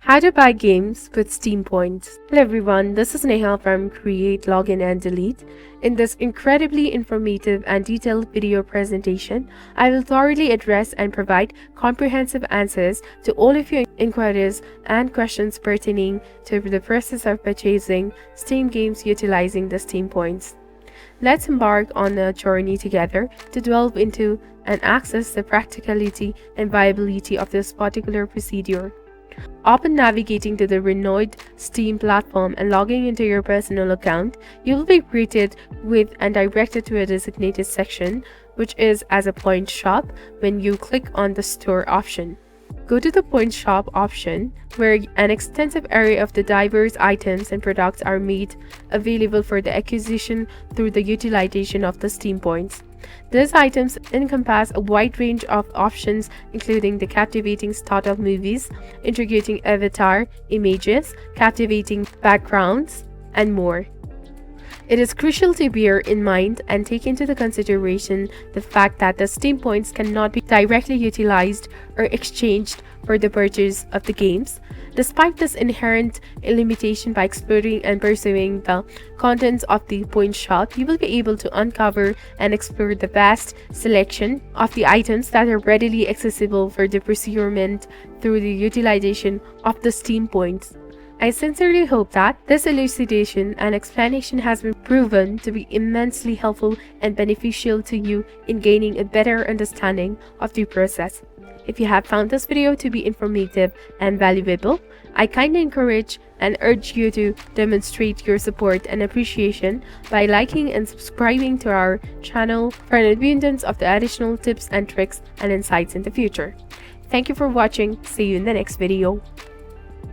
How to buy games with Steam points. Hello everyone, this is Neha from Create, Login and Delete. In this incredibly informative and detailed video presentation, I will thoroughly address and provide comprehensive answers to all of your inquiries and questions pertaining to the process of purchasing Steam games utilizing the Steam points. Let's embark on a journey together to delve into and access the practicality and viability of this particular procedure. Upon navigating to the renowned Steam platform and logging into your personal account, you will be greeted with and directed to a designated section, which is as a point shop when you click on the store option. Go to the point shop option, where an extensive array of the diverse items and products are made available for the acquisition through the utilization of the Steam points. These items encompass a wide range of options, including the captivating startup movies, integrating avatar images, captivating backgrounds, and more. It is crucial to bear in mind and take into the consideration the fact that the Steam points cannot be directly utilized or exchanged for the purchase of the games. Despite this inherent limitation, by exploring and pursuing the contents of the point shop, you will be able to uncover and explore the vast selection of the items that are readily accessible for the procurement through the utilization of the Steam points. I sincerely hope that this elucidation and explanation has been proven to be immensely helpful and beneficial to you in gaining a better understanding of the process. If you have found this video to be informative and valuable, I kindly encourage and urge you to demonstrate your support and appreciation by liking and subscribing to our channel for an abundance of the additional tips and tricks and insights in the future. Thank you for watching. See you in the next video.